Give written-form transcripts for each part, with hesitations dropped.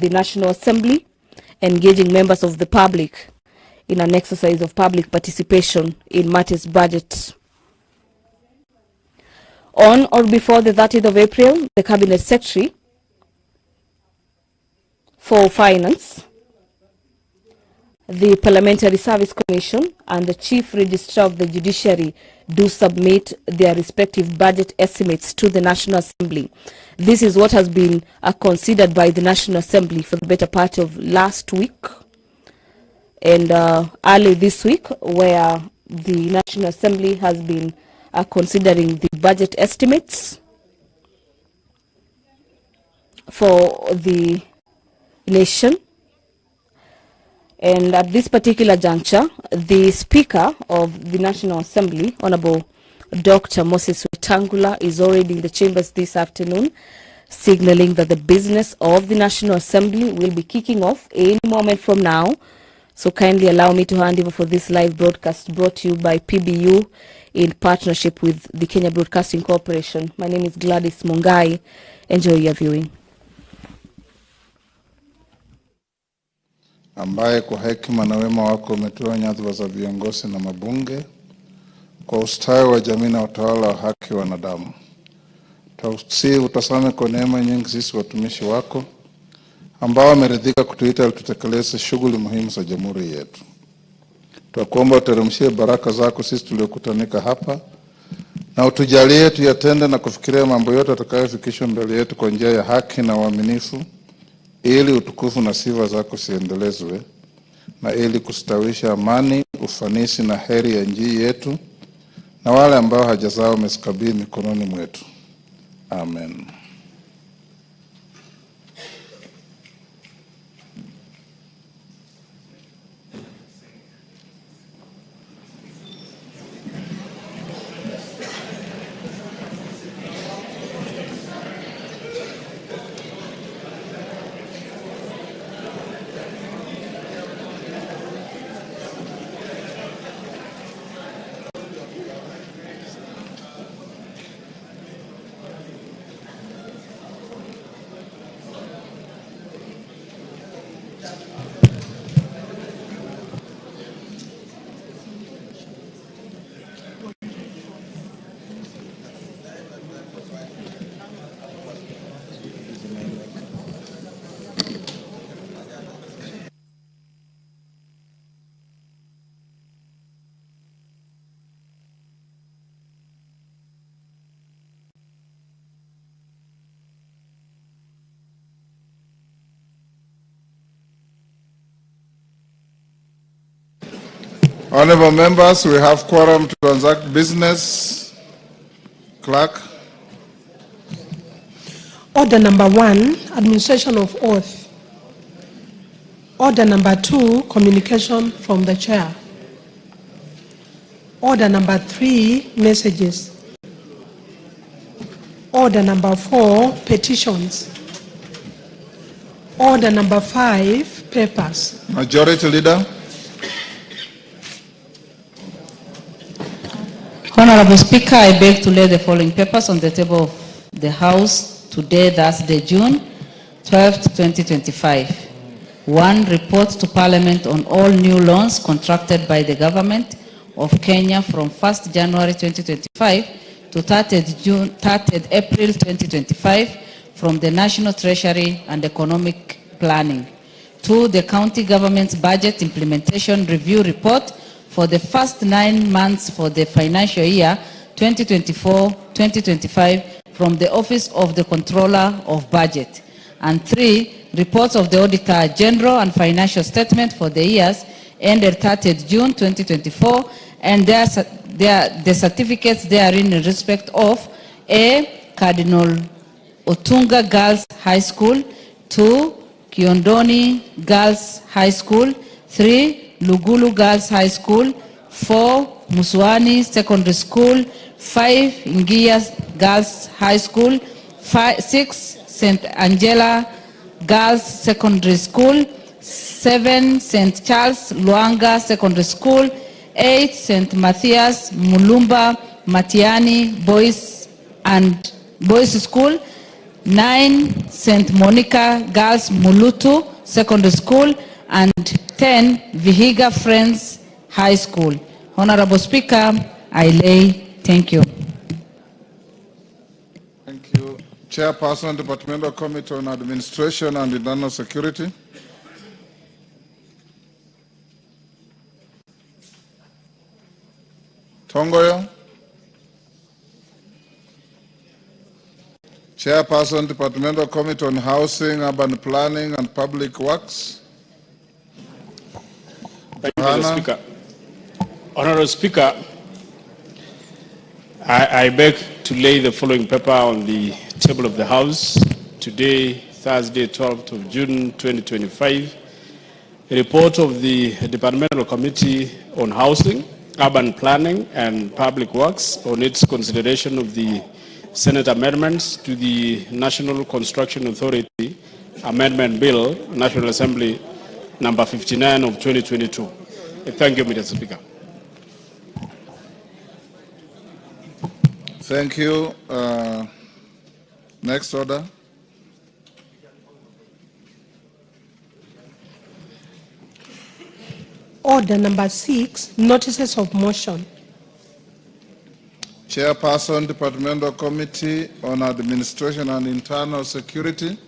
the National Assembly, engaging members of the public in an exercise of public participation in Marty's budget. On or before the 30th of April, the Cabinet Secretary for Finance, the Parliamentary Service Commission, and the Chief Registrar of the Judiciary do submit their respective budget estimates to the National Assembly. This is what has been considered by the National Assembly for the better part of last week and early this week, where the National Assembly has been considering the budget estimates for the nation. And at this particular juncture, the Speaker of the National Assembly, Honorable Dr. Moses Wetangula, is already in the chambers this afternoon, signaling that the business of the National Assembly will be kicking off any moment from now. So kindly allow me to hand over for this live broadcast brought to you by PBU in partnership with the Kenya Broadcasting Corporation. My name is Gladys Mongai. Enjoy your viewing. Ambaye kwa hekima na wema wako umetoa nyadhifa za viongozi na mabunge kwa ustawi wa jamii na utawala wa haki wa wanadamu. Tausi utasame kwa neema nyingi sisi watumishi wako ambao wameridhika kutuita ili tutekeleze shughuli muhimu za jamhuri yetu. Tunakuomba uteremshie baraka zako sisi tuliokutanika hapa na utujalie tuyatende na kufikiria mambo yote atakayofikishwa mbele yetu kwa njia ya haki na uaminifu, ili utukufu na sifa zako siendelezwe na ili kustawisha amani, ufanisi na heri ya nchi yetu na wale ambao haja zao umezikabidhi mikononi mwetu. Amen. Honorable members, we have quorum to transact business. Clerk. Order number 1, administration of oath. Order number 2, communication from the chair. Order number 3, messages. Order number 4, petitions. Order number 5, papers. Majority Leader. Honorable Speaker, I beg to lay the following papers on the table of the House today, Thursday, June 12, 2025. 1. Report to Parliament on all new loans contracted by the Government of Kenya from 1st January 2025 to 30th April 2025 from the National Treasury and Economic Planning. 2. The County Government's Budget Implementation Review Report for the first 9 months for the financial year 2024-2025 from the Office of the Controller of Budget. And 3, reports of the Auditor General and financial statement for the years ended 30th June 2024 and the certificates therein in respect of A. Cardinal Odinga Girls High School, 2. Kiondoni Girls High School, 3. Lugulu Girls High School, 4. Muswani Secondary School, 5. Ngias Girls High School, 6. St. Angela Girls Secondary School, 7. St. Charles Luanga Secondary School, 8. St. Matthias Mulumba Matiani Boys School, 9 St. Monica Girls Mulutu Secondary School, and 10 Vihiga Friends High School. Honorable Speaker, I lay. Thank you. Thank you. Chairperson, Departmental Committee on Administration and Internal Security. Tongoyo. Chairperson, Departmental Committee on Housing, Urban Planning and Public Works. Thank you, Mr. Speaker. Honorable Speaker, I beg to lay the following paper on the table of the House today, Thursday, 12th of June, 2025. A report of the Departmental Committee on Housing, Urban Planning and Public Works on its consideration of the Senate amendments to the National Construction Authority Amendment Bill, National Assembly number 59 of 2022. Thank you, Mr. Speaker. Thank you. Next order. Order number 6, notices of motion. Chairperson, Departmental Committee on Administration and Internal Security.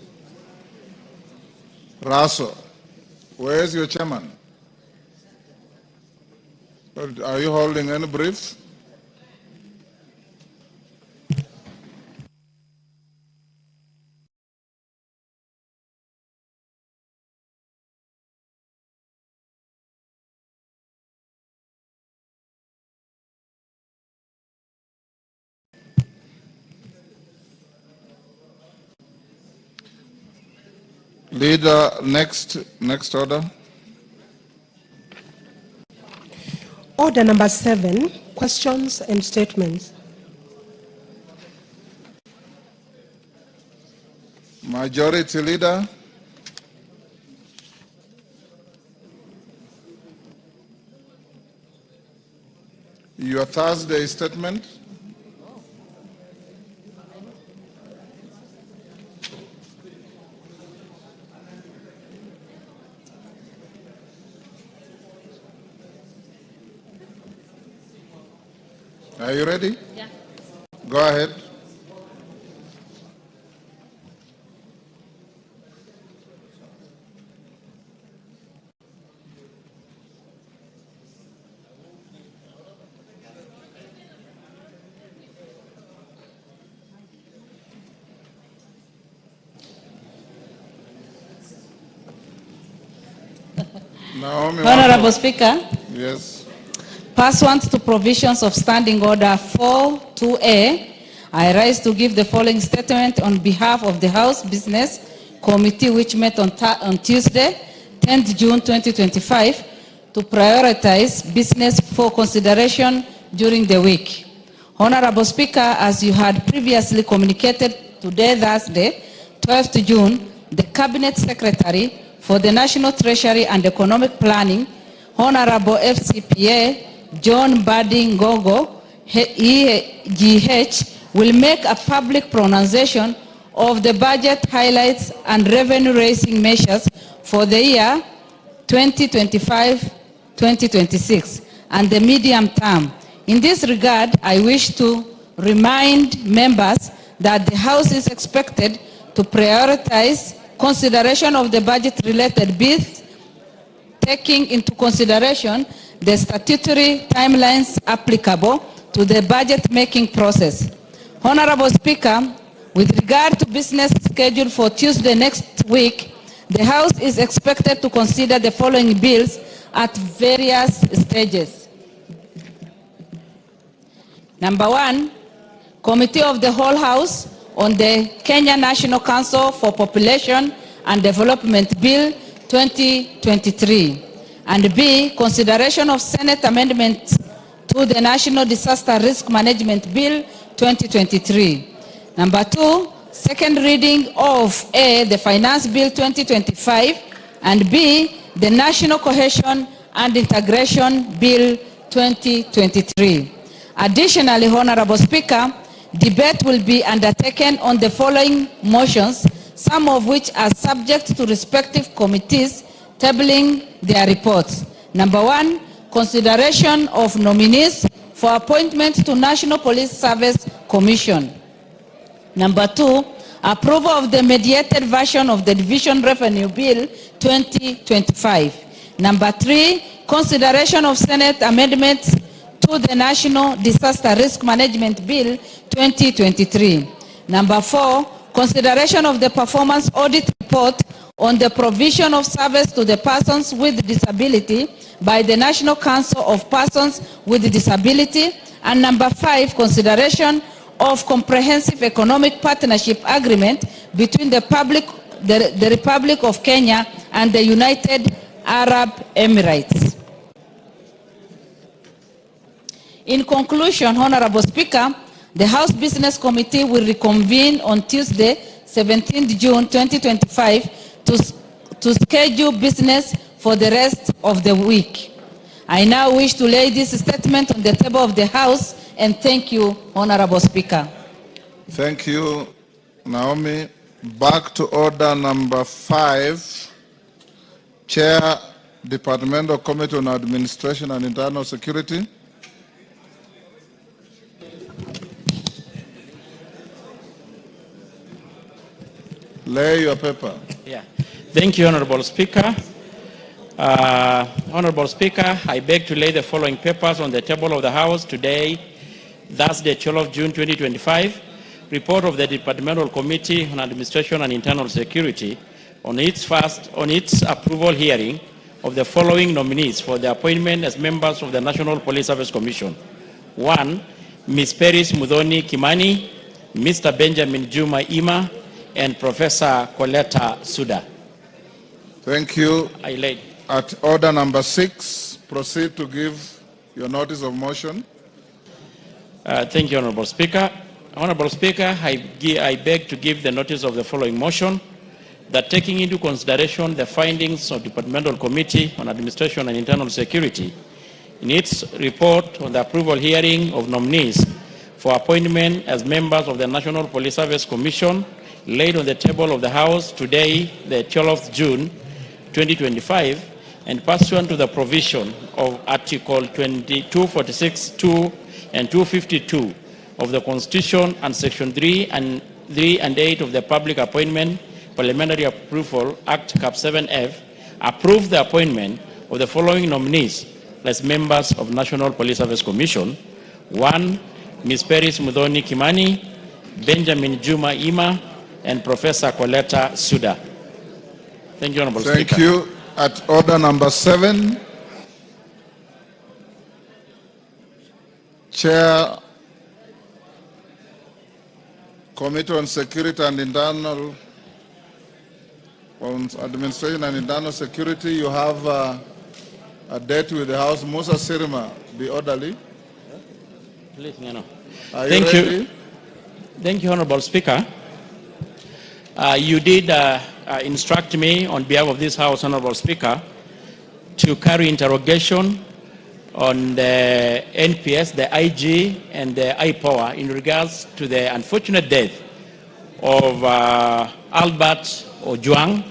Raso, where is your chairman? Are you holding any briefs? Leader, next order. Order number 7, questions and statements. Majority Leader. Your Thursday statement. Are you ready? Yeah. Go ahead. Naomi, Honorable Speaker. Yes. Pursuant to provisions of Standing Order 4.2a, I rise to give the following statement on behalf of the House Business Committee, which met on Tuesday, 10th June 2025, to prioritize business for consideration during the week. Honorable Speaker, as you had previously communicated today, Thursday, 12th June, the Cabinet Secretary for the National Treasury and Economic Planning, Honorable FCPA John Mbadi Ngogo, EGH, will make a public pronunciation of the budget highlights and revenue-raising measures for the year 2025-2026 and the medium term. In this regard, I wish to remind members that the House is expected to prioritize consideration of the budget-related bills, taking into consideration the statutory timelines applicable to the budget-making process. Honorable Speaker, with regard to business scheduled for Tuesday next week, the House is expected to consider the following bills at various stages. Number 1, Committee of the Whole House on the Kenya National Council for Population and Development Bill 2023. And B, consideration of Senate amendments to the National Disaster Risk Management Bill 2023. Number 2, second reading of A, the Finance Bill 2025, and B, the National Cohesion and Integration Bill 2023. Additionally, Honorable Speaker, Debate will be undertaken on the following motions, some of which are subject to respective committees tabling their reports. Number 1, consideration of nominees for appointment to National Police Service Commission. Number 2, approval of the mediated version of the Division Revenue Bill 2025. Number 3, consideration of Senate amendments to the National Disaster Risk Management Bill 2023. Number 4, consideration of the performance audit report on the provision of service to the persons with disability by the National Council of Persons with Disability. And number 5, consideration of comprehensive economic partnership agreement between the Republic of Kenya and the United Arab Emirates. In conclusion, Honorable Speaker, the House Business Committee will reconvene on Tuesday, 17th June 2025 to schedule business for the rest of the week. I now wish to lay this statement on the table of the House and thank you, Honorable Speaker. Thank you, Naomi. Back to order number 5. Chair, Departmental Committee on Administration and Internal Security. Lay your paper. Yeah. Thank you, Honorable Speaker. Honorable Speaker, I beg to lay the following papers on the table of the House today, Thursday, 12th June 2025. Report of the Departmental Committee on Administration and Internal Security on its approval hearing of the following nominees for the appointment as members of the National Police Service Commission. 1, Ms. Peris Mudhoni Kimani, Mr. Benjamin Juma Ima, and Professor Coletta Suda. Thank you. I laid. At order number 6, proceed to give your notice of motion. Thank you, Honorable Speaker. Honorable Speaker, I beg to give the notice of the following motion, that taking into consideration the findings of Departmental Committee on Administration and Internal Security in its report on the approval hearing of nominees for appointment as members of the National Police Service Commission laid on the table of the House today, the 12th June 2025, and pursuant to the provision of Article 246(2) and 252 of the Constitution and Section 3 and 8 of the Public Appointment Parliamentary Approval Act Cap 7F, approve the appointment of the following nominees as members of National Police Service Commission. 1, Ms. Peris Mudhoni Kimani, Benjamin Juma Ima, and Professor Coletta Suda. Thank you, Honorable Speaker. Thank you. At order number 7, Chair, Committee on Security and Internal, on Administration and Internal Security, you have a date with the House. Musa Sirima, be orderly. Please, Nano. Are you Thank ready? you. Thank you, Honorable Speaker. You did instruct me on behalf of this House, Honorable Speaker, to carry interrogation on the NPS, the IG, and the IPOA in regards to the unfortunate death of Albert Ojwang.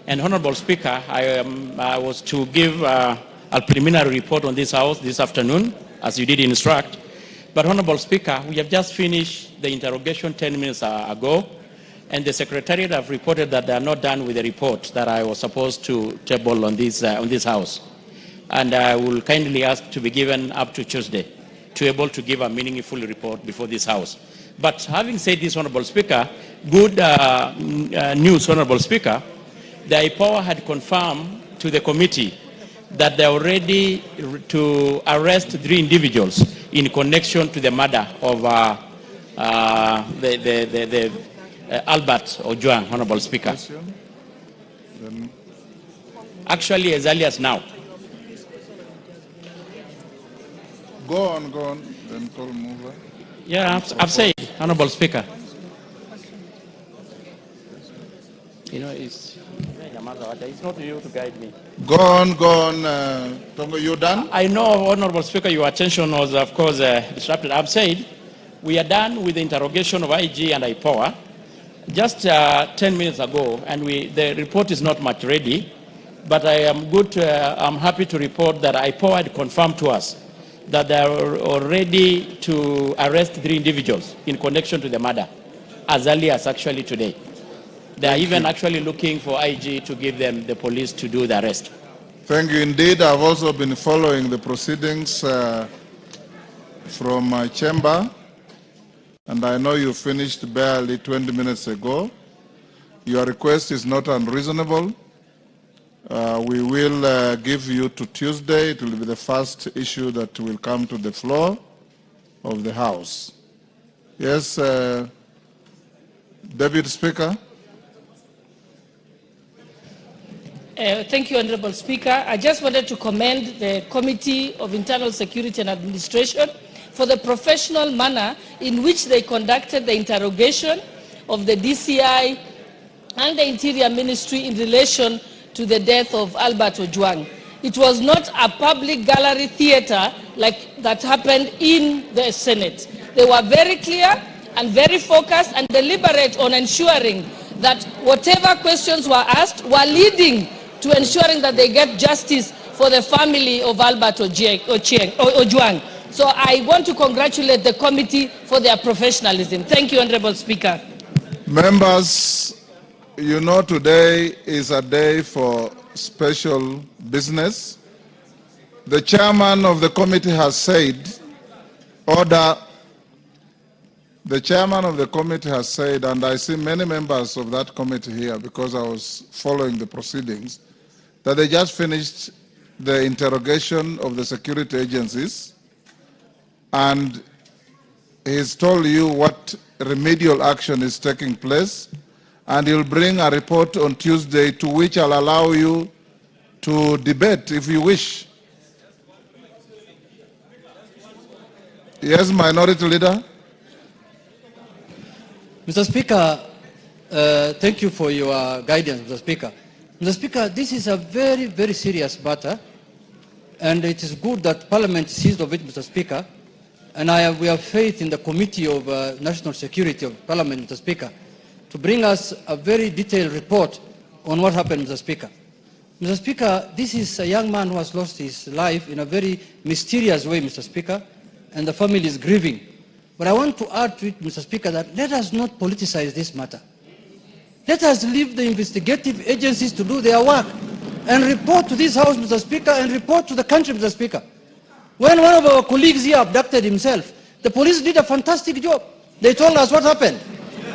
And Honorable Speaker, I was to give a preliminary report on this House this afternoon, as you did instruct. But Honorable Speaker, we have just finished the interrogation 10 minutes ago, and the Secretariat have reported that they are not done with the report that I was supposed to table on this House. And I will kindly ask to be given up to Tuesday to be able to give a meaningful report before this House. But having said this, Honorable Speaker, good news, Honorable Speaker, the IPOA had confirmed to the committee that they are ready to arrest 3 individuals in connection to the murder of Albert Ojwang, Honorable Speaker. Actually, as early as now. Go on, then call mover. Yeah, I've said, Honorable Speaker. You know, it's not you to guide me. Go on. Tongo, you done? I know, Honorable Speaker, your attention was, of course, disrupted. I've said we are done with the interrogation of IG and IPOA just 10 minutes ago, and the report is not much ready, but I'm happy to report that IPOA had confirmed to us that they are ready to arrest 3 individuals in connection to the murder, as early as actually today. They are even actually looking for IG to give them the police to do the arrest. Thank you. Indeed, I've also been following the proceedings from my chamber, and I know you finished barely 20 minutes ago. Your request is not unreasonable. We will give you to Tuesday. It will be the first issue that will come to the floor of the House. Yes, Deputy Speaker. Thank you, Honorable Speaker. I just wanted to commend the Committee of Internal Security and Administration for the professional manner in which they conducted the interrogation of the DCI and the Interior Ministry in relation to the death of Albert Ojwang. It was not a public gallery theater like that happened in the Senate. They were very clear and very focused and deliberate on ensuring that whatever questions were asked were leading to ensuring that they get justice for the family of Albert Ojwang. So I want to congratulate the committee for their professionalism. Thank you, Honorable Speaker. Members, you know today is a day for special business. The chairman of the committee has said, order. The chairman of the committee has said, and I see many members of that committee here because I was following the proceedings, that they just finished the interrogation of the security agencies, and he's told you what remedial action is taking place, and he'll bring a report on Tuesday to which I'll allow you to debate if you wish. Yes, Minority Leader. Mr. Speaker, thank you for your guidance, Mr. Speaker. Mr. Speaker, this is a very, very serious matter, and it is good that Parliament seized of it, Mr. Speaker, and we have faith in the Committee of National Security of Parliament, Mr. Speaker, to bring us a very detailed report on what happened, Mr. Speaker. Mr. Speaker, this is a young man who has lost his life in a very mysterious way, Mr. Speaker, and the family is grieving. But I want to add to it, Mr. Speaker, that let us not politicize this matter. Let us leave the investigative agencies to do their work and report to this House, Mr. Speaker, and report to the country, Mr. Speaker. When one of our colleagues here abducted himself, the police did a fantastic job. They told us what happened.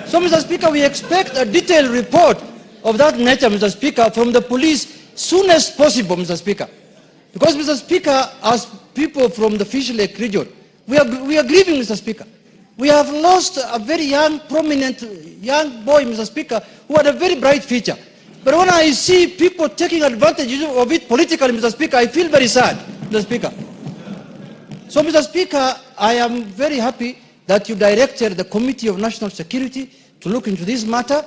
So, Mr. Speaker, we expect a detailed report of that nature, Mr. Speaker, from the police soon as possible, Mr. Speaker. Because, Mr. Speaker, as people from the Fish Lake region, we are grieving, Mr. Speaker. We have lost a very young, prominent young boy, Mr. Speaker, who had a very bright future. But when I see people taking advantage of it politically, Mr. Speaker, I feel very sad, Mr. Speaker. So, Mr. Speaker, I am very happy that you directed the Committee of National Security to look into this matter,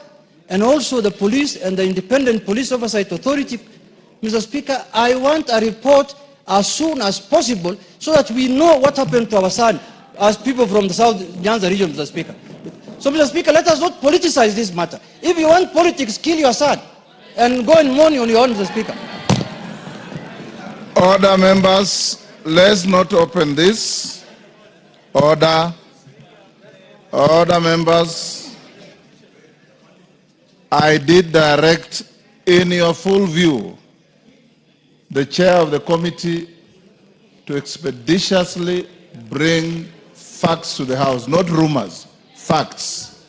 and also the police and the Independent Police Oversight Authority. Mr. Speaker, I want a report as soon as possible so that we know what happened to our son as people from the South Genz region, Mr. Speaker. So, Mr. Speaker, let us not politicize this matter. If you want politics, kill your son and go and mourn on your own, Mr. Speaker. Order, members. Let's not open this. Order. Order, members. I did direct in your full view the chair of the committee to expeditiously bring facts to the House, not rumors, facts.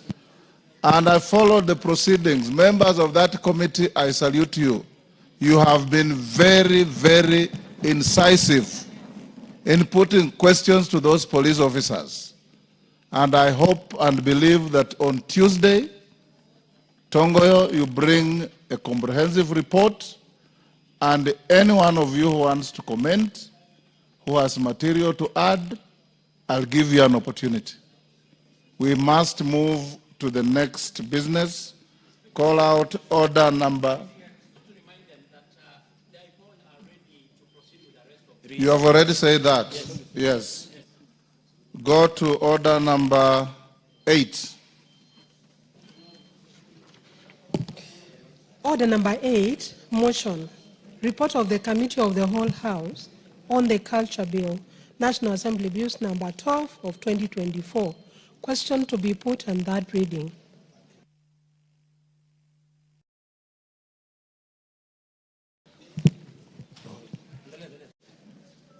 And I followed the proceedings. Members of that committee, I salute you. You have been very, very incisive in putting questions to those police officers. And I hope and believe that on Tuesday, Tongoyo, you bring a comprehensive report, and any one of you who wants to comment, who has material to add, I'll give you an opportunity. We must move to the next business. Call out order number. You have already said that. Yes. Go to order number 8. Order number 8, motion. Report of the Committee of the Whole House on the Culture Bill, National Assembly Bills number 12 of 2024. Question to be put on that reading.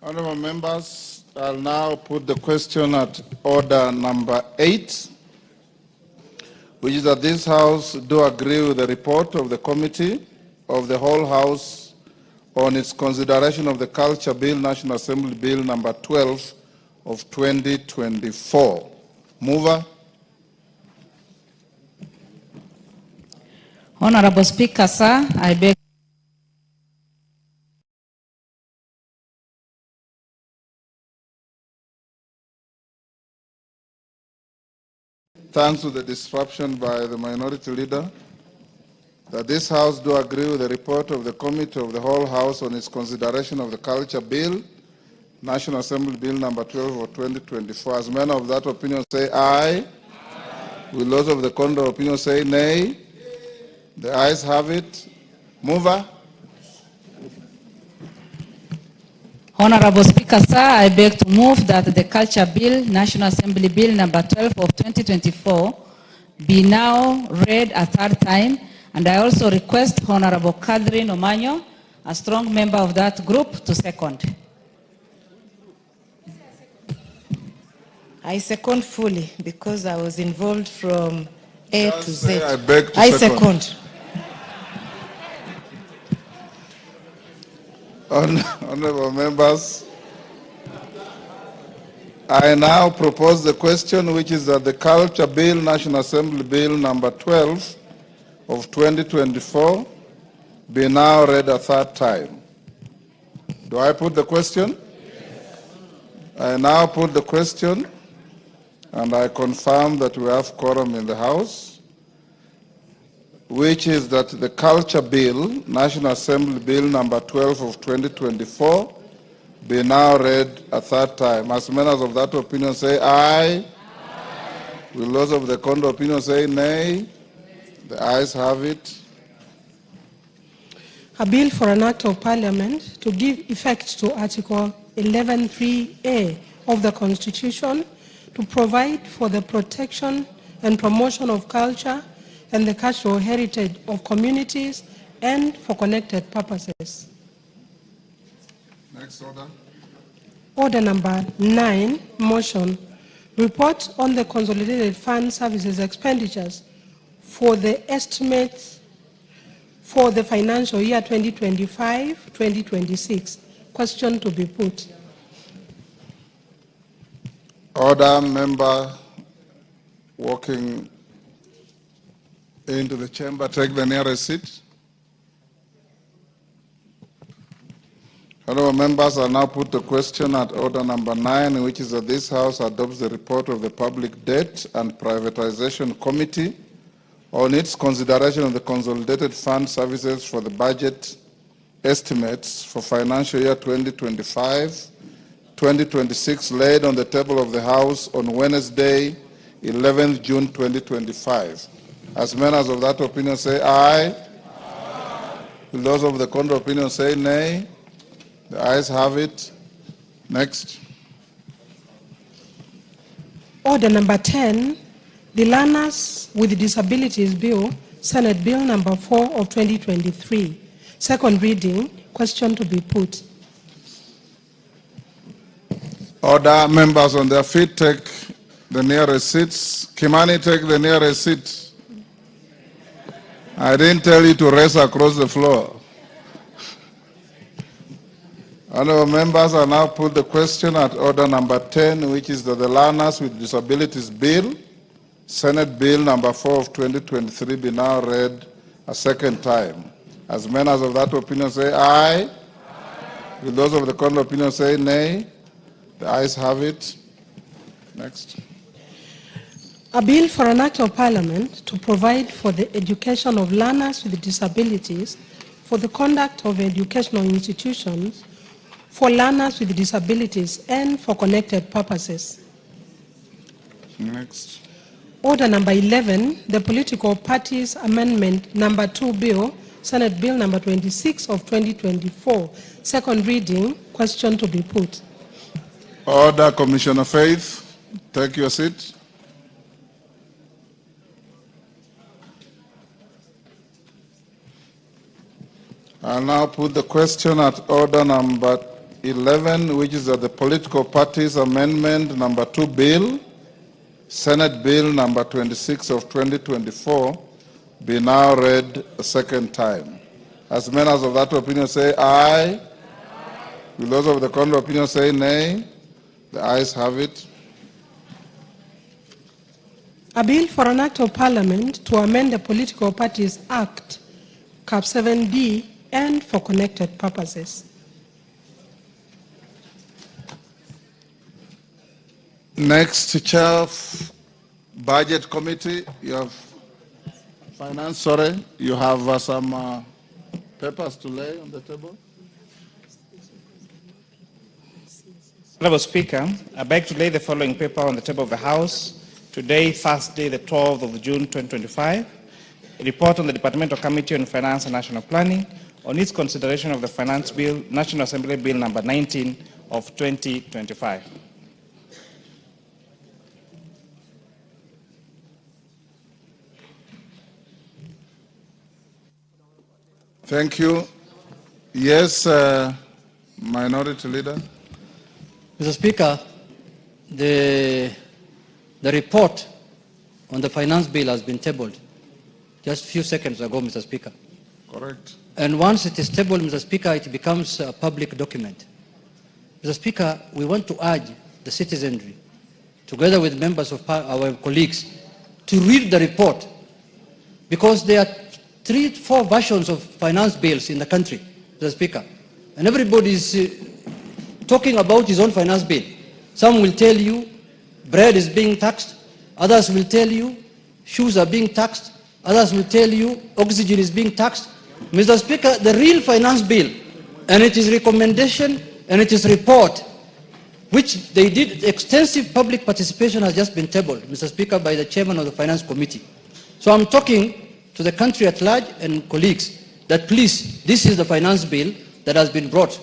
Honorable members, I'll now put the question at order number 8, which is that this House do agree with the report of the Committee of the Whole House on its consideration of the Culture Bill, National Assembly Bill number 12 of 2024. Mover. Honorable Speaker, sir, I beg. Thanks to the disruption by the minority leader, that this House do agree with the report of the Committee of the Whole House on its consideration of the Culture Bill, National Assembly Bill number 12 of 2024. As men of that opinion say aye. Will those of the contrary opinion say nay? The ayes have it. Mover. Honorable Speaker, sir, I beg to move that the Culture Bill, National Assembly Bill number 12 of 2024 be now read a third time, and I also request Honorable Catherine Omanyo, a strong member of that group, to second. I second fully because I was involved from A to Z. I beg to I second. second. Honorable members, I now propose the question, which is that the Culture Bill, National Assembly Bill number 12 of 2024 be now read a third time. Do I put the question? I now put the question, and I confirm that we have quorum in the House, which is that the Culture Bill, National Assembly Bill number 12 of 2024, be now read a third time. As members of that opinion say aye. Will those of the contrary opinion say nay? The ayes have it. A bill for an act of parliament to give effect to Article 11.3A of the Constitution to provide for the protection and promotion of culture and the cultural heritage of communities and for connected purposes. Next order. Order number 9, motion. Report on the consolidated fund services expenditures for the estimates for the financial year 2025-2026. Question to be put. Order, member walking into the chamber, take the nearest seat. Honorable members, I now put the question at order number 9, which is that this House adopts the report of the Public Debt and Privatization Committee on its consideration of the consolidated fund services for the budget estimates for financial year 2025-2026 laid on the table of the House on Wednesday, 11th June 2025. As members of that opinion say aye. Will those of the contrary opinion say nay? The ayes have it. Next. Order number 10, the Learners with Disabilities Bill, Senate Bill number 4 of 2023. Second reading, question to be put. Order, members on their feet, take the nearest seats. Kimani, take the nearest seat. I didn't tell you to race across the floor. Honorable members, I now put the question at order number 10, which is that the Learners with Disabilities Bill, Senate Bill number 4 of 2023, be now read a second time. As members of that opinion say aye. Will those of the contrary opinion say nay? The ayes have it. Next. A bill for an act of parliament to provide for the education of learners with disabilities, for the conduct of educational institutions, for learners with disabilities, and for connected purposes. Next. Order number 11, the Political Parties Amendment number 2 Bill, Senate Bill number 26 of 2024. Second reading, question to be put. Order, Commissioner Faith. Take your seat. I'll now put the question at order number 11, which is the Political Parties Amendment number 2 Bill, Senate Bill number 26 of 2024, be now read a second time. As members of that opinion say aye. Will those of the contrary opinion say nay? The ayes have it. A bill for an act of parliament to amend the Political Parties Act, Cap 7B, and for connected purposes. Next, Chair of Budget Committee, you have Finance, sorry, you have some papers to lay on the table. Honorable Speaker, I beg to lay the following paper on the table of the House today, Thursday, the 12th of June, 2025. A report on the Departmental Committee on Finance and National Planning on its consideration of the Finance Bill, National Assembly Bill number 19 of 2025. Thank you. Yes, Minority Leader. Mr. Speaker, the report on the finance bill has been tabled just a few seconds ago, Mr. Speaker. Correct. And once it is tabled, Mr. Speaker, it becomes a public document. Mr. Speaker, we want to urge the citizenry, together with members of our colleagues, to read the report, because there are 3-4 versions of finance bills in the country, Mr. Speaker, and everybody is talking about his own finance bill. Some will tell you bread is being taxed, others will tell you shoes are being taxed, others will tell you oxygen is being taxed. Mr. Speaker, the real finance bill, and it is recommendation and it is report, which they did extensive public participation, has just been tabled, Mr. Speaker, by the chairman of the Finance Committee. So I'm talking to the country at large and colleagues that please, this is the finance bill that has been brought.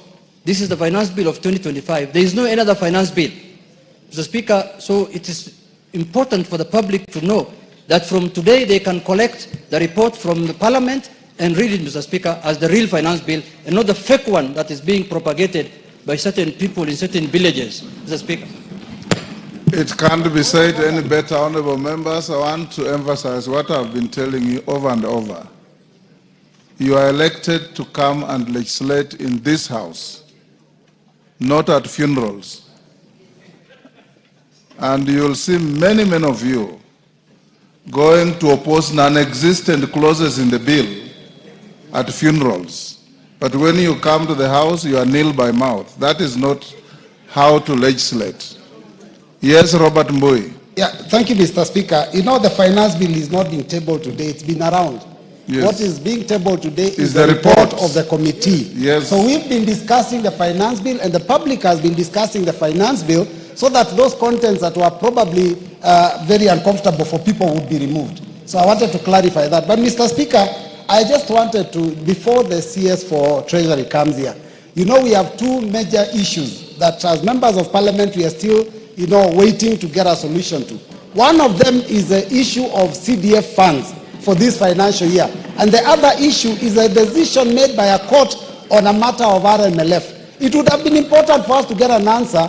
This is the finance bill of 2025. There is no another finance bill, Mr. Speaker. So it is important for the public to know that from today they can collect the report from the Parliament and read it, Mr. Speaker, as the real finance bill and not the fake one that is being propagated by certain people in certain villages, Mr. Speaker. It can't be said any better, honorable members. I want to emphasize what I've been telling you over and over. You are elected to come and legislate in this house, not at funerals. And you'll see many of you going to oppose non-existent clauses in the bill at funerals. But when you come to the house, you are nil by mouth. That is not how to legislate. Yes, Robert Mbui. Yeah, thank you, Mr. Speaker. You know, the finance bill is not being tabled today. It's been around. Yes. What is being tabled today is the report of the committee. Yes. So we've been discussing the finance bill, and the public has been discussing the finance bill, so that those contents that were probably very uncomfortable for people would be removed. So I wanted to clarify that. But Mr. Speaker, I just wanted to, before the CS for Treasury comes here, you know, we have two major issues that as members of parliament we are still, you know, waiting to get a solution to. One of them is the issue of CDF funds for this financial year. And the other issue is a decision made by a court on a matter of RMLF. It would have been important for us to get an answer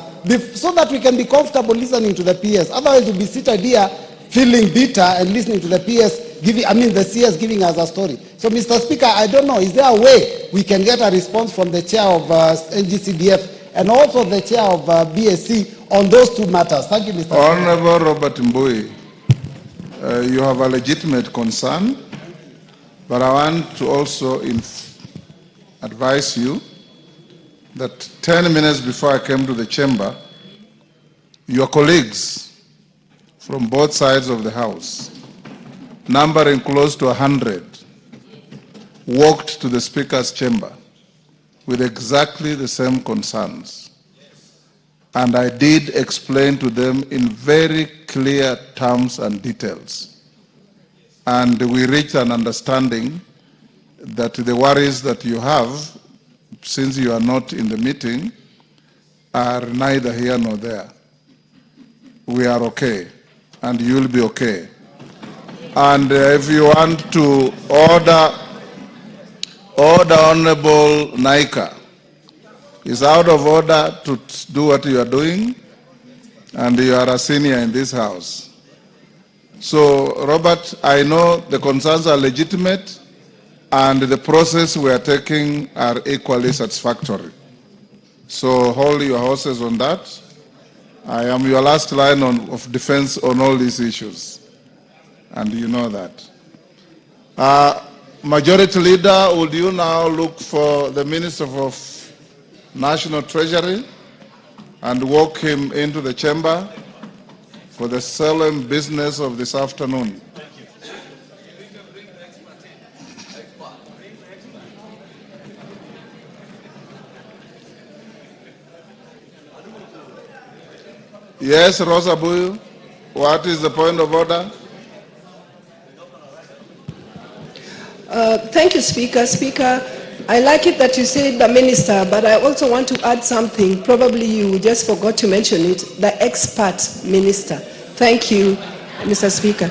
so that we can be comfortable listening to the PS. Otherwise, we'll be seated here feeling bitter and listening to the PS, the CS giving us a story. So, Mr. Speaker, I don't know, is there a way we can get a response from the chair of NGCDF and also the chair of BSC on those two matters? Thank you, Mr. Speaker. Honorable Robert Mbui, you have a legitimate concern, but I want to also advise you that 10 minutes before I came to the chamber, your colleagues from both sides of the house, numbering close to 100, walked to the Speaker's chamber with exactly the same concerns. And I did explain to them in very clear terms and details. And we reached an understanding that the worries that you have, since you are not in the meeting, are neither here nor there. We are okay, and you'll be okay. And if you want to order Honorable Naika, it's out of order to do what you are doing, and you are a senior in this house. So, Robert, I know the concerns are legitimate, and the process we are taking are equally satisfactory. So hold your horses on that. I am your last line of defense on all these issues, and you know that. Majority Leader, would you now look for the Minister of National Treasury and walk him into the chamber for the solemn business of this afternoon? Yes, Rosa Buyu, what is the point of order? Thank you, Speaker. Speaker, I like it that you said the minister, but I also want to add something. Probably you just forgot to mention it, the expert minister. Thank you, Mr. Speaker.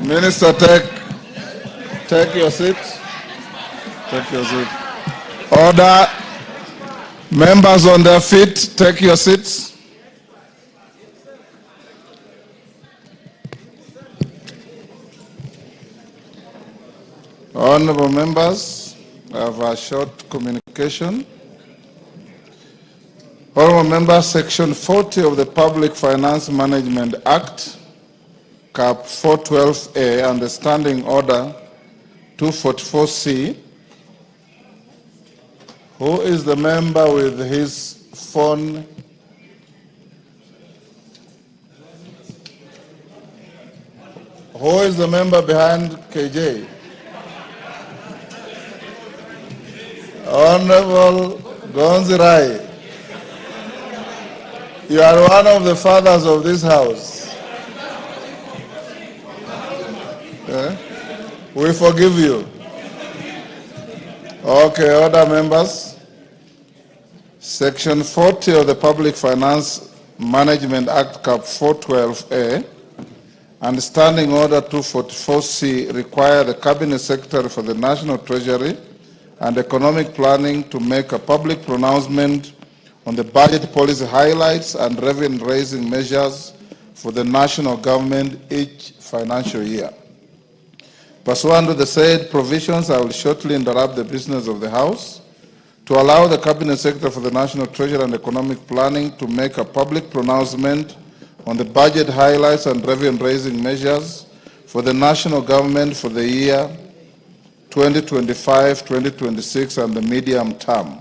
Minister, take your seat. Take your seat. Order. Members on their feet, take your seats. Honorable members, I have a short communication. Honorable members, Section 40 of the Public Finance Management Act, Cap 412A, and the Standing Order 244C. Who is the member with his phone? Who is the member behind KJ? Honorable Gonzirai. You are one of the fathers of this house. We forgive you. Okay, other members. Section 40 of the Public Finance Management Act, Cap 412A, and Standing Order 244C require the Cabinet Secretary for the National Treasury and Economic Planning to make a public pronouncement on the budget policy highlights and revenue-raising measures for the national government each financial year. Pursuant to the said provisions, I will shortly interrupt the business of the House to allow the Cabinet Secretary for the National Treasury and Economic Planning to make a public pronouncement on the budget highlights and revenue-raising measures for the national government for the year 2025-2026 and the medium term.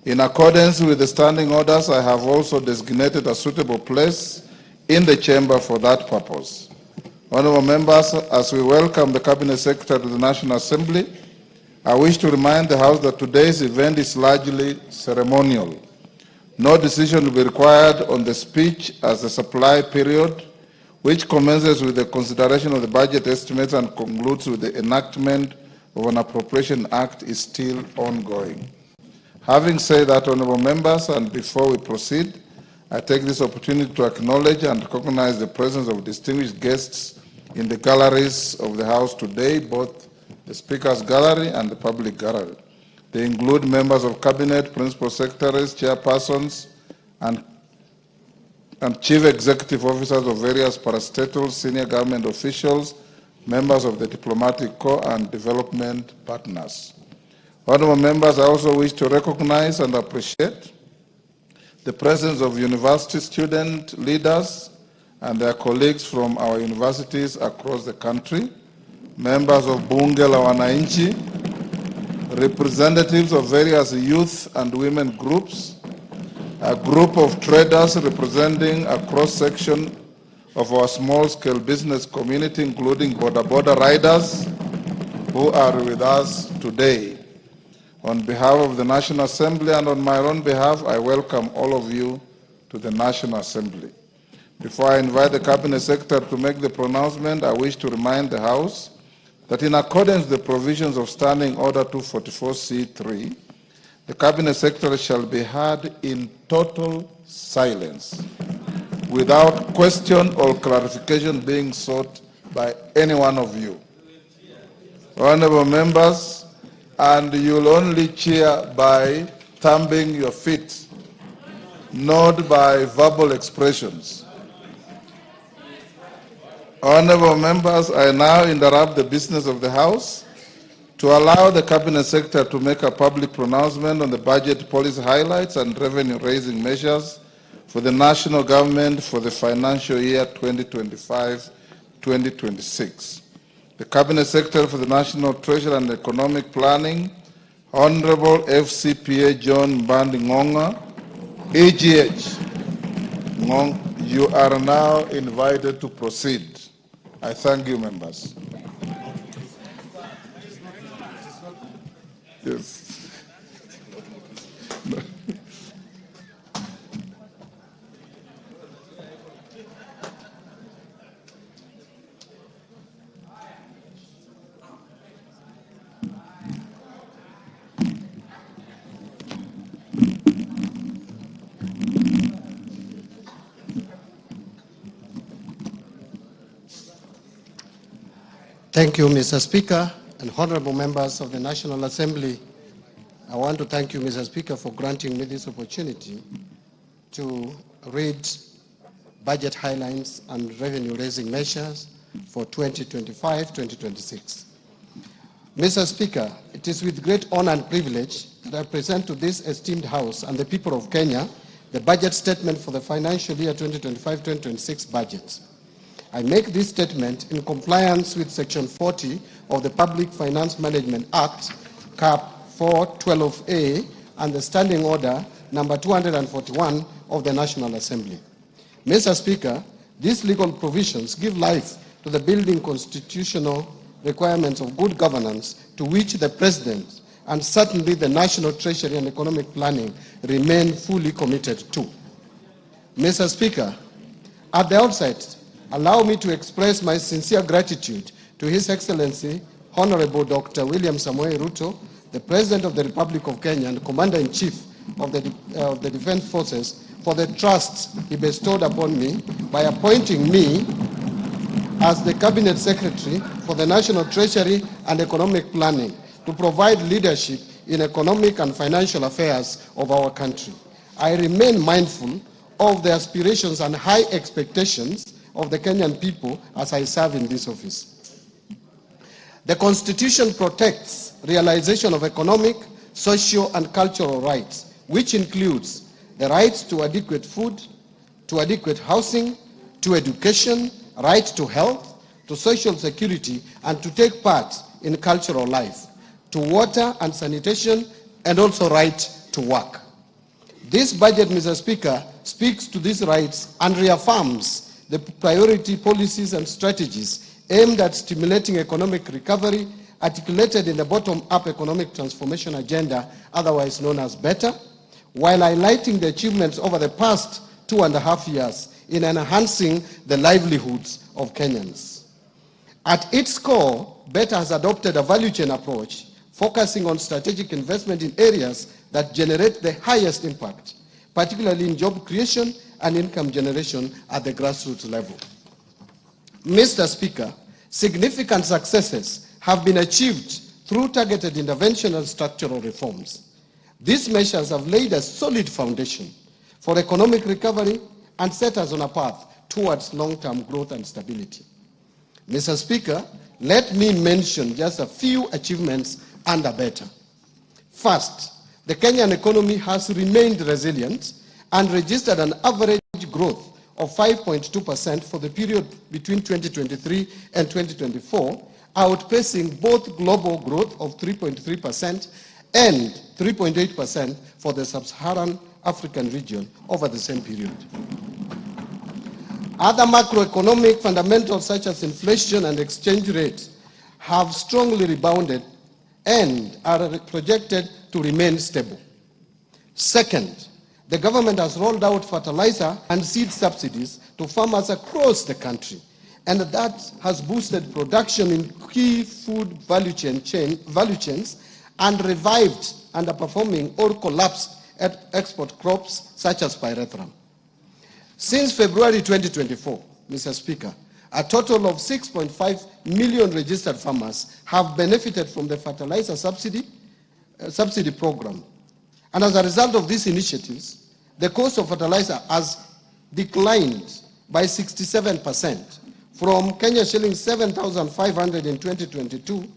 In accordance with the standing orders, I have also designated a suitable place in the chamber for that purpose. Honourable members, as we welcome the Cabinet Secretary to the National Assembly, I wish to remind the House that today's event is largely ceremonial. No decision will be required on the speech as the supply period, which commences with the consideration of the budget estimates and concludes with the enactment of an appropriation act, is still ongoing. Having said that, honourable members, and before we proceed, I take this opportunity to acknowledge and recognize the presence of distinguished guests in the galleries of the House today, both the Speaker's Gallery and the Public Gallery. They include members of Cabinet, Principal Secretaries, Chairpersons, and Chief Executive Officers of various parastatals, senior government officials, members of the Diplomatic Corps, and development partners. Honourable members, I also wish to recognize and appreciate the presence of university student leaders and their colleagues from our universities across the country, members of Bunge la Wananchi, representatives of various youth and women groups, a group of traders representing a cross-section of our small-scale business community, including border riders who are with us today. On behalf of the National Assembly and on my own behalf, I welcome all of you to the National Assembly. Before I invite the Cabinet Secretary to make the pronouncement, I wish to remind the House that in accordance with the provisions of Standing Order 244C3, the Cabinet Secretary shall be heard in total silence, without question or clarification being sought by any one of you. Honorable members, and you'll only cheer by thumping your feet, not by verbal expressions. Honorable members, I now interrupt the business of the House to allow the Cabinet Secretary to make a public pronouncement on the budget policy highlights and revenue-raising measures for the national government for the financial year 2025-2026. The Cabinet Secretary for the National Treasury and Economic Planning, Honorable FCPA John Mbadi, AGH, you are now invited to proceed. I thank you, members. Yes. Thank you, Mr. Speaker, and honorable members of the National Assembly. I want to thank you, Mr. Speaker, for granting me this opportunity to read budget highlights and revenue-raising measures for 2025-2026. Mr. Speaker, it is with great honor and privilege that I present to this esteemed House and the people of Kenya the budget statement for the financial year 2025-2026 budget. I make this statement in compliance with Section 40 of the Public Finance Management Act, Cap 412A, and the Standing Order number 241 of the National Assembly. Mr. Speaker, these legal provisions give life to the building constitutional requirements of good governance to which the President and certainly the National Treasury and Economic Planning remain fully committed to. Mr. Speaker, at the outset, allow me to express my sincere gratitude to His Excellency, Honorable Dr. William Samoei Ruto, the President of the Republic of Kenya and Commander-in-Chief of the Defense Forces, for the trust he bestowed upon me by appointing me as the Cabinet Secretary for the National Treasury and Economic Planning to provide leadership in economic and financial affairs of our country. I remain mindful of the aspirations and high expectations of the Kenyan people as I serve in this office. The Constitution protects realization of economic, social, and cultural rights, which includes the rights to adequate food, to adequate housing, to education, right to health, to social security, and to take part in cultural life, to water and sanitation, and also right to work. This budget, Mr. Speaker, speaks to these rights and reaffirms the priority policies and strategies aimed at stimulating economic recovery articulated in the bottom-up economic transformation agenda, otherwise known as BETTER, while highlighting the achievements over the past 2.5 years in enhancing the livelihoods of Kenyans. At its core, BETTER has adopted a value chain approach, focusing on strategic investment in areas that generate the highest impact, particularly in job creation and income generation at the grassroots level. Mr. Speaker, significant successes have been achieved through targeted intervention and structural reforms. These measures have laid a solid foundation for economic recovery and set us on a path towards long-term growth and stability. Mr. Speaker, let me mention just a few achievements under BETTER. First, the Kenyan economy has remained resilient and registered an average growth of 5.2% for the period between 2023 and 2024, outpacing both global growth of 3.3% and 3.8% for the sub-Saharan African region over the same period. Other macroeconomic fundamentals such as inflation and exchange rates have strongly rebounded and are projected to remain stable. Second, the government has rolled out fertilizer and seed subsidies to farmers across the country, and that has boosted production in key food value chains and revived underperforming or collapsed export crops such as pyrethrum. Since February 2024, Mr. Speaker, a total of 6.5 million registered farmers have benefited from the fertilizer subsidy program. And as a result of these initiatives, the cost of fertilizer has declined by 67% from Kenya shillings 7,500 in 2022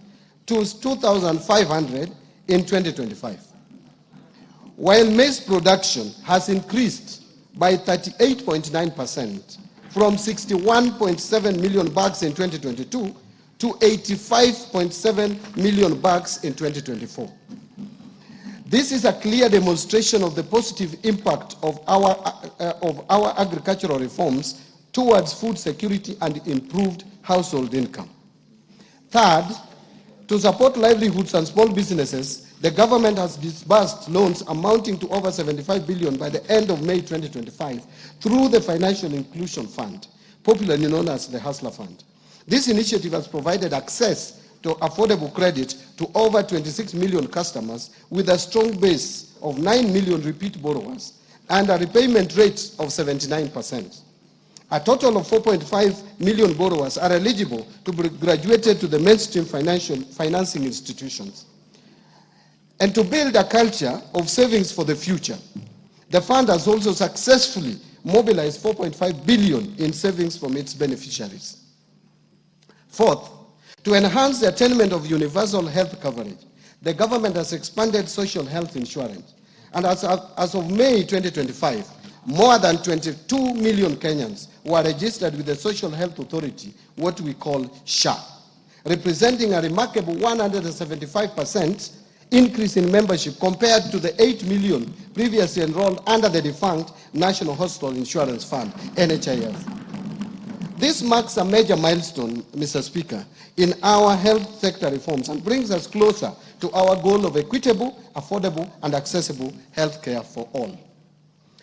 to 2,500 in 2025. While maize production has increased by 38.9% from 61.7 million bags in 2022 to 85.7 million bags in 2024. This is a clear demonstration of the positive impact of our agricultural reforms towards food security and improved household income. Third, to support livelihoods and small businesses, the government has disbursed loans amounting to over 75 billion by the end of May 2025 through the Financial Inclusion Fund, popularly known as the Hustler Fund. This initiative has provided access to affordable credit to over 26 million customers with a strong base of 9 million repeat borrowers and a repayment rate of 79%. A total of 4.5 million borrowers are eligible to be graduated to the mainstream financing institutions. And to build a culture of savings for the future, the fund has also successfully mobilized 4.5 billion in savings from its beneficiaries. Fourth, to enhance the attainment of universal health coverage, the government has expanded social health insurance. And as of May 2025, more than 22 million Kenyans were registered with the Social Health Authority, what we call SHA, representing a remarkable 175% increase in membership compared to the 8 million previously enrolled under the defunct National Hospital Insurance Fund, NHIF. This marks a major milestone, Mr. Speaker, in our health sector reforms and brings us closer to our goal of equitable, affordable, and accessible health care for all.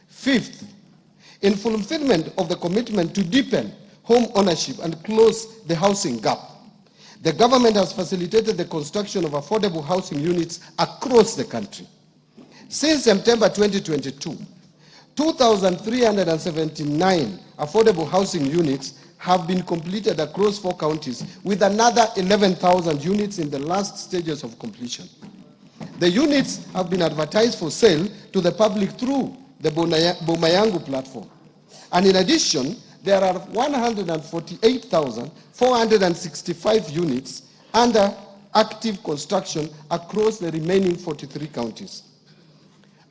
Fifth, in fulfillment of the commitment to deepen home ownership and close the housing gap, the government has facilitated the construction of affordable housing units across the country. Since September 2022, 2,379 affordable housing units have been completed across 4 counties, with another 11,000 units in the last stages of completion. The units have been advertised for sale to the public through the Bomayangu platform. And in addition, there are 148,465 units under active construction across the remaining 43 counties.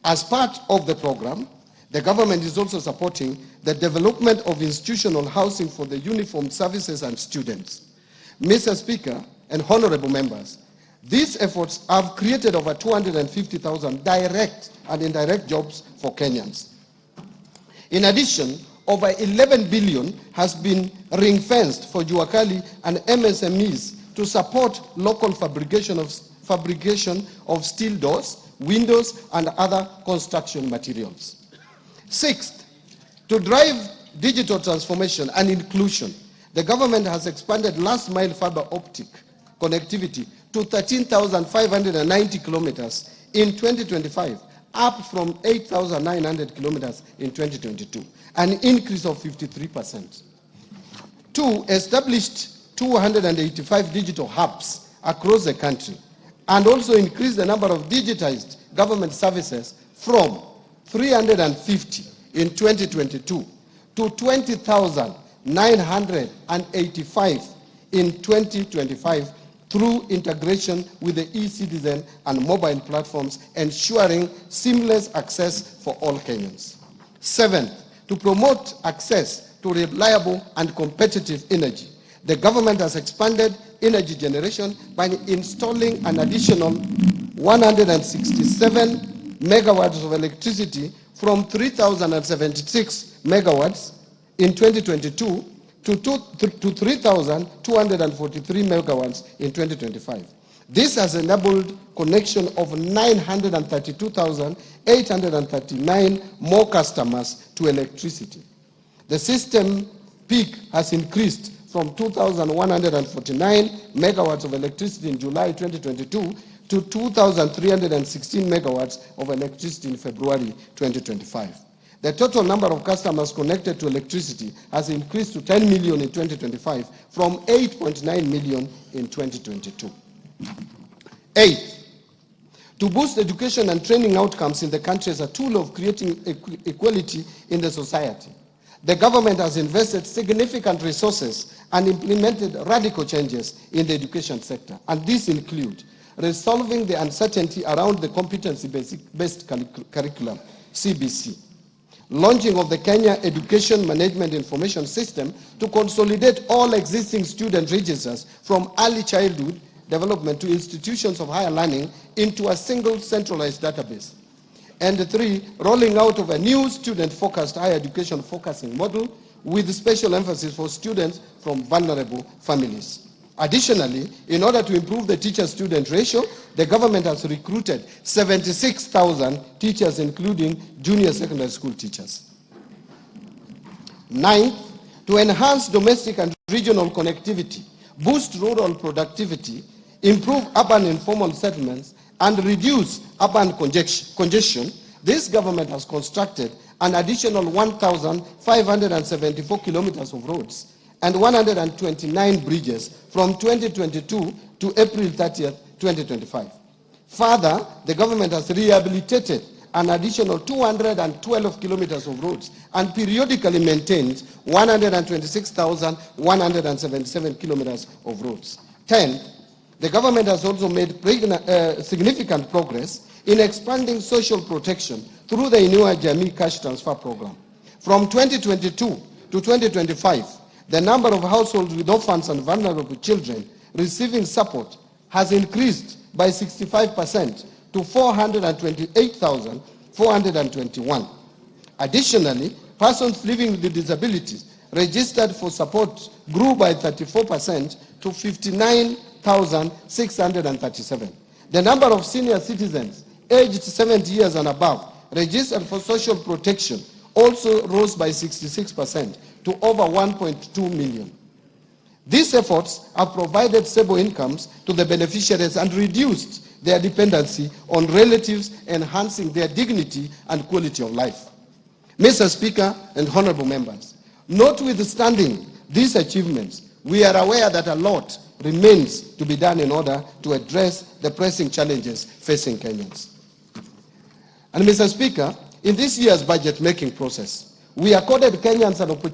As part of the program, the government is also supporting the development of institutional housing for the uniformed services and students. Mr. Speaker and honorable members, these efforts have created over 250,000 direct and indirect jobs for Kenyans. In addition, over 11 billion has been ring-fenced for Juakali and MSMEs to support local fabrication of steel doors, windows, and other construction materials. Sixth, to drive digital transformation and inclusion, the government has expanded last-mile fiber optic connectivity to 13,590 kilometers in 2025, up from 8,900 kilometers in 2022, an increase of 53%. Two, established 285 digital hubs across the country, and also increased the number of digitized government services from 350 in 2022 to 20,985 in 2025 through integration with the e-citizen and mobile platforms, ensuring seamless access for all Kenyans. Seventh, to promote access to reliable and competitive energy, the government has expanded energy generation by installing an additional 167 megawatts of electricity from 3,076 megawatts in 2022 to 3,243 megawatts in 2025. This has enabled connection of 932,839 more customers to electricity. The system peak has increased from 2,149 megawatts of electricity in July 2022 to 2,316 megawatts of electricity in February 2025. The total number of customers connected to electricity has increased to 10 million in 2025 from 8.9 million in 2022. Eighth, to boost education and training outcomes in the country as a tool of creating equality in the society, the government has invested significant resources and implemented radical changes in the education sector. And these include resolving the uncertainty around the competency-based curriculum, CBC, launching of the Kenya Education Management Information System to consolidate all existing student registers from early childhood development to institutions of higher learning into a single centralized database. And three, rolling out of a new student-focused higher education focusing model with special emphasis for students from vulnerable families. Additionally, in order to improve the teacher-student ratio, the government has recruited 76,000 teachers, including junior secondary school teachers. Ninth, to enhance domestic and regional connectivity, boost rural productivity, improve urban informal settlements, and reduce urban congestion, this government has constructed an additional 1,574 kilometers of roads and 129 bridges from 2022 to April 30th, 2025. Further, the government has rehabilitated an additional 212 kilometers of roads and periodically maintains 126,177 kilometers of roads. 10. The government has also made significant progress in expanding social protection through the Inua Jamii Cash Transfer Program. From 2022 to 2025, the number of households with orphans and vulnerable children receiving support has increased by 65% to 428,421. Additionally, persons living with disabilities registered for support grew by 34% to 59,637. The number of senior citizens aged 70 years and above registered for social protection also rose by 66% to over 1.2 million. These efforts have provided stable incomes to the beneficiaries and reduced their dependency on relatives, enhancing their dignity and quality of life. Mr. Speaker and honorable members, notwithstanding these achievements, we are aware that a lot remains to be done in order to address the pressing challenges facing Kenyans. And Mr. Speaker, in this year's budget making process, we accorded Kenyans an opportunity